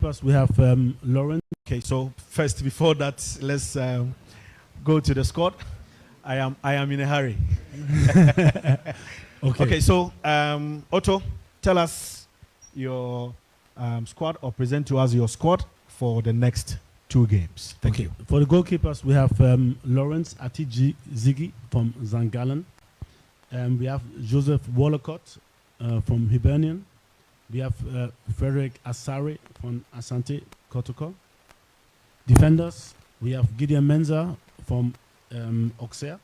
First, we have Lawrence. Okay, so first, before that, let's go to the squad. I am in a hurry. Okay, so Otto, tell us your squad, or present to us your squad for the next 2 games. Thank you. For the goalkeepers, we have Lawrence Atiji Ziggy from St. Gallen. We have Joseph Wallacott from Hibernian. We have Frederick Asare from Asante Kotoko. Defenders, we have Gideon Menza from Auxerre.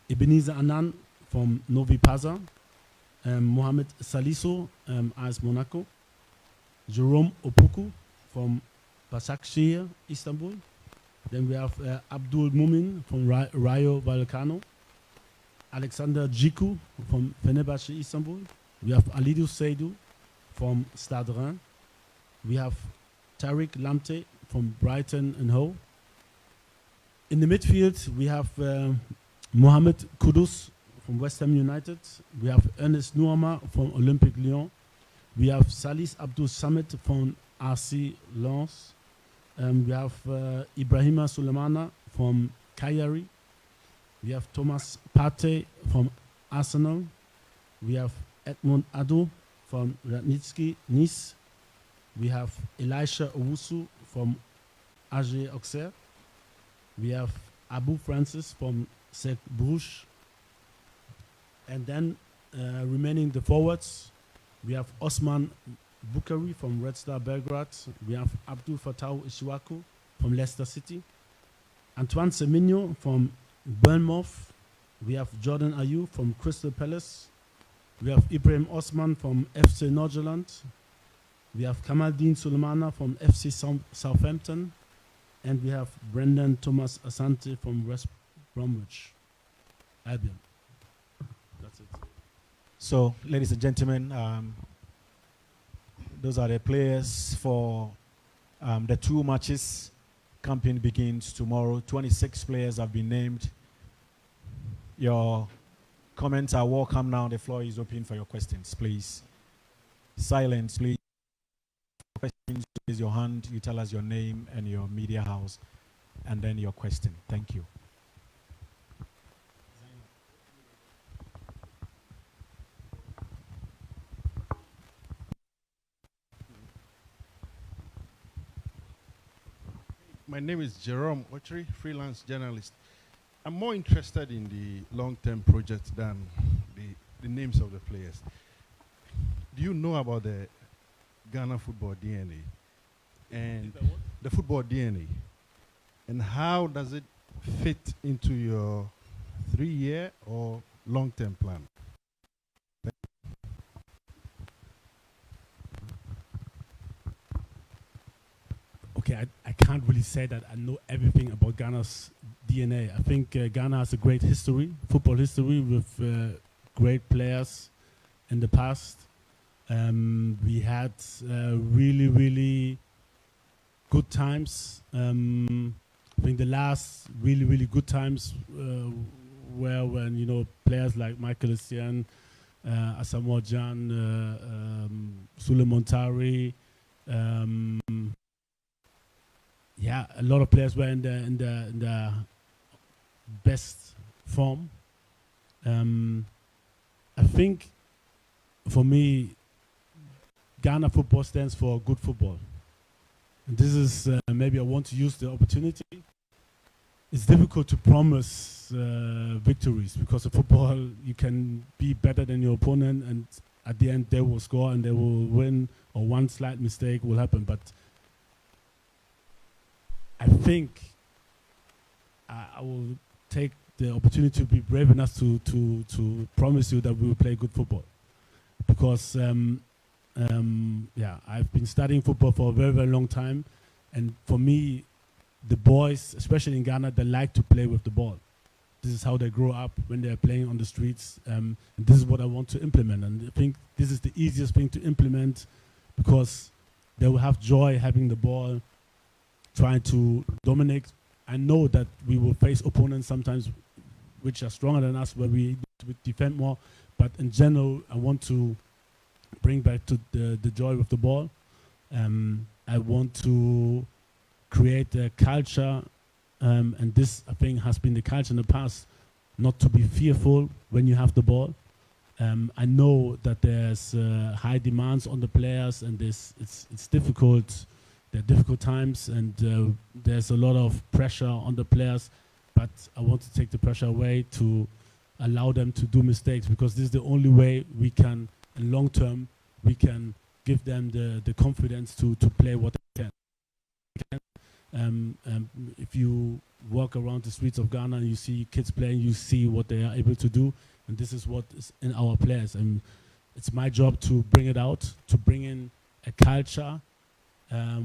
Ebenezer Annan from Novi Pazar. Mohamed Salisu, AS Monaco. Jerome Opoku from Başakşehir, Istanbul. Then we have Abdul Mumin from Rayo Vallecano. Alexander Djikou from Fenerbahce, Istanbul. We have Alidou Seydou from Stade Rennes. We have Tariq Lamte from Brighton and Hove. In the midfield, we have Mohamed Kudus from West Ham United. We have Ernest Nouama from Olympique Lyon. We have Salis Abdul Samit from RC Lens. We have Ibrahima Sulemana from Cagliari. We have Thomas Partey from Arsenal. We have Edmond Ado from Radnitsky Nice. We have Elisha Owusu from AG Auxerre. We have Abu Francis from Cercle Bruges. And then remaining the forwards, we have Osman Bukhari from Red Star Belgrade. We have Abdul Fattah Ishiwaku from Leicester City. Antoine Semenyo from Bournemouth. We have Jordan Ayew from Crystal Palace. We have Ibrahim Osman from FC Nordirland. We have Kamaldeen Sulemana from FC Southampton. And we have Brendan Thomas Asante from West Bromwich Albion. That's it. So, ladies and gentlemen, those are the players for the 2 matches. Campaign begins tomorrow. 26 players have been named. Your comments are welcome now. The floor is open for your questions, please. Silence, please. Questions, raise your hand. You tell us your name and your media house, and then your question. Thank you. My name is Jerome Ochri, freelance journalist. I'm more interested in the long-term project than the names of the players. Do you know about the Ghana football DNA and the football DNA, and how does it fit into your 3-year or long-term plan? Okay, I can't really say that I know everything about Ghana's DNA. I think Ghana has a great history, football history, with great players in the past. We had really, really good times. I think the last really, really good times were when, you know, players like Michael Essien, Asamoah Gyan, Suleiman Tari, yeah, a lot of players were in the best form. I think for me, Ghana football stands for good football. And this is maybe I want to use the opportunity. It's difficult to promise victories, because in football you can be better than your opponent, and at the end they will score and they will win, or one slight mistake will happen. But I think I will take the opportunity to be brave enough to promise you that we will play good football, because yeah, I've been studying football for a very, very long time, and for me, the boys, especially in Ghana, they like to play with the ball. This is how they grow up when they're playing on the streets, and this is what I want to implement. And I think this is the easiest thing to implement, because they will have joy having the ball, trying to dominate. I know that we will face opponents sometimes which are stronger than us, where we defend more, but in general, I want to bring back to the joy with the ball. I want to create a culture, and this, I think, has been the culture in the past, not to be fearful when you have the ball. I know that there's high demands on the players, and it's difficult. There are difficult times, and there's a lot of pressure on the players. But I want to take the pressure away to allow them to do mistakes, because this is the only way we can, in long term, we can give them the confidence to play what they can. If you walk around the streets of Ghana and you see kids playing, you see what they are able to do, and this is what is in our players. And it's my job to bring it out, to bring in a culture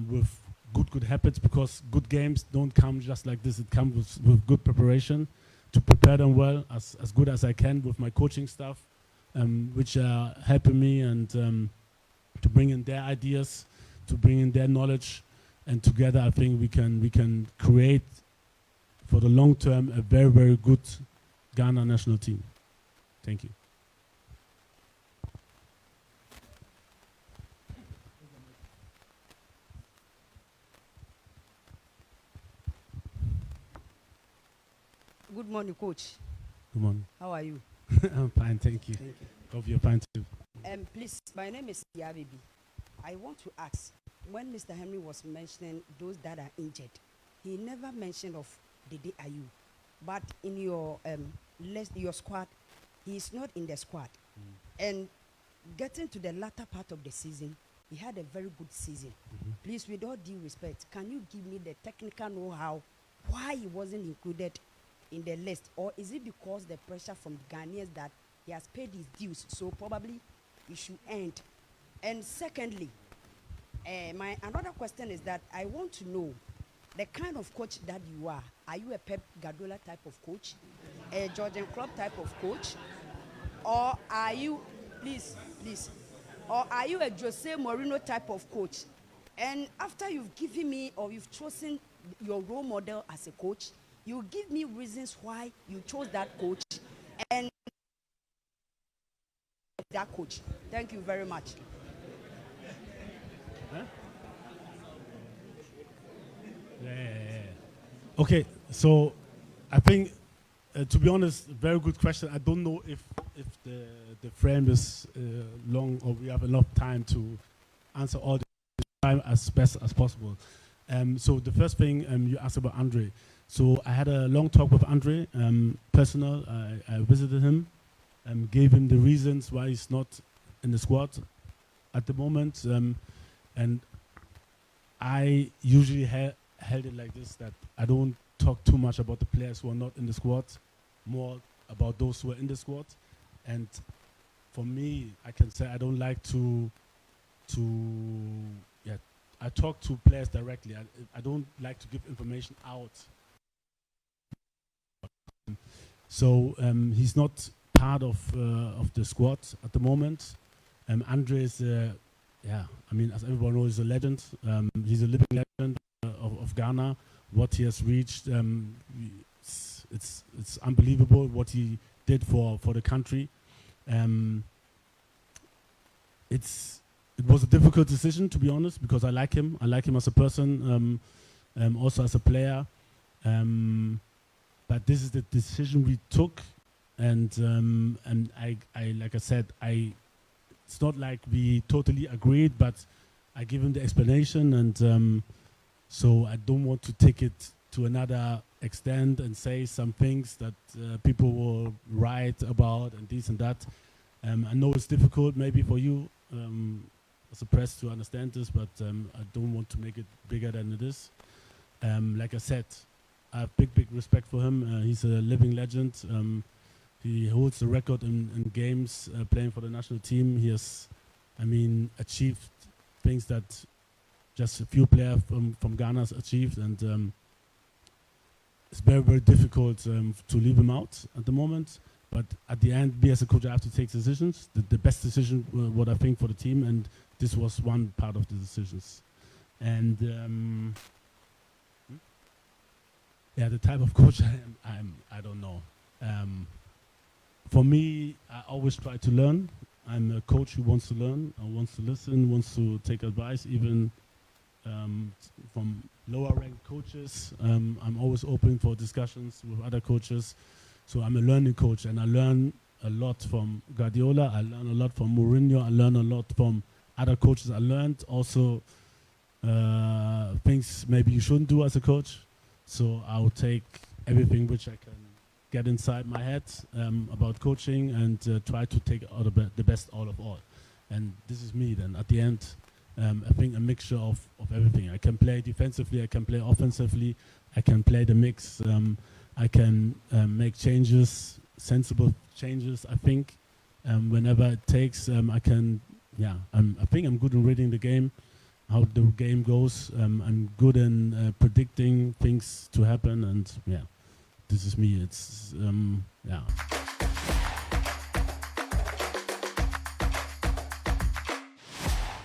with good habits, because good games don't come just like this. It comes with good preparation, to prepare them well, as good as I can with my coaching staff, which are helping me, and to bring in their ideas, to bring in their knowledge, and together I think we can create for the long term a very, very good Ghana national team. Thank you. Good morning, Coach. Good morning. How are you? I'm fine, thank you. Thank you. Hope you're fine too. Please, my name is Yabibi. I want to ask, when Mr. Henry was mentioning those that are injured, he never mentioned of Dede Ayu. But in your list, your squad, he is not in the squad. And getting to the latter part of the season, he had a very good season. Please, with all due respect, can you give me the technical know-how why he wasn't included in the list? Or is it because the pressure from the Ghanaians that he has paid his dues, so probably it should end? And secondly, my another question is that I want to know the kind of coach that you are. Are you a Pep Guardiola type of coach, a Jurgen Klopp type of coach, or are you, please, or are you a Jose Mourinho type of coach? And after you've given me, or you've chosen your role model as a coach, you give me reasons why you chose that coach and that coach. Thank you very much. Huh? Yeah. Okay, so I think, to be honest, very good question. I don't know if the frame is long, or we have enough time to answer all the time as best as possible. So the first thing, you asked about Andre. So I had a long talk with Andre, personal. I visited him, gave him the reasons why he's not in the squad at the moment, and I usually held it like this, that I don't talk too much about the players who are not in the squad, more about those who are in the squad. And for me, I can say I don't like to I talk to players directly. I don't like to give information out. So he's not part of the squad at the moment. Andre is, I mean, as everyone knows, he's a legend. He's a living legend of Ghana. What he has reached, it's unbelievable what he did for the country. It was a difficult decision, to be honest, because I like him. I like him as a person, also as a player. But this is the decision we took, and I like I said, it's not like we totally agreed, but I give him the explanation, and so I don't want to take it to another extent and say some things that people will write about and this and that. I know it's difficult maybe for you as a press to understand this, but I don't want to make it bigger than it is. Like I said, I have big respect for him. He's a living legend. He holds the record in games playing for the national team. He has, achieved things that just a few players from Ghana has achieved, and it's very difficult to leave him out at the moment. But at the end, me as a coach, I have to take decisions. The best decision, what I think for the team, and this was one part of the decisions. And the type of coach I don't know. For me, I always try to learn. I'm a coach who wants to learn, wants to listen, wants to take advice, even from lower ranked coaches. I'm always open for discussions with other coaches. So I'm a learning coach, and I learn a lot from Guardiola. I learn a lot from Mourinho. I learn a lot from other coaches. I learned also things maybe you shouldn't do as a coach. So I'll take everything which I can get inside my head about coaching and try to take out the best out of all. And this is me then. At the end, I think a mixture of everything. I can play defensively, I can play offensively, I can play the mix, I can make changes, sensible changes, I think. Whenever it takes, I can, I think I'm good in reading the game, how the game goes. I'm good in predicting things to happen, and this is me. It's,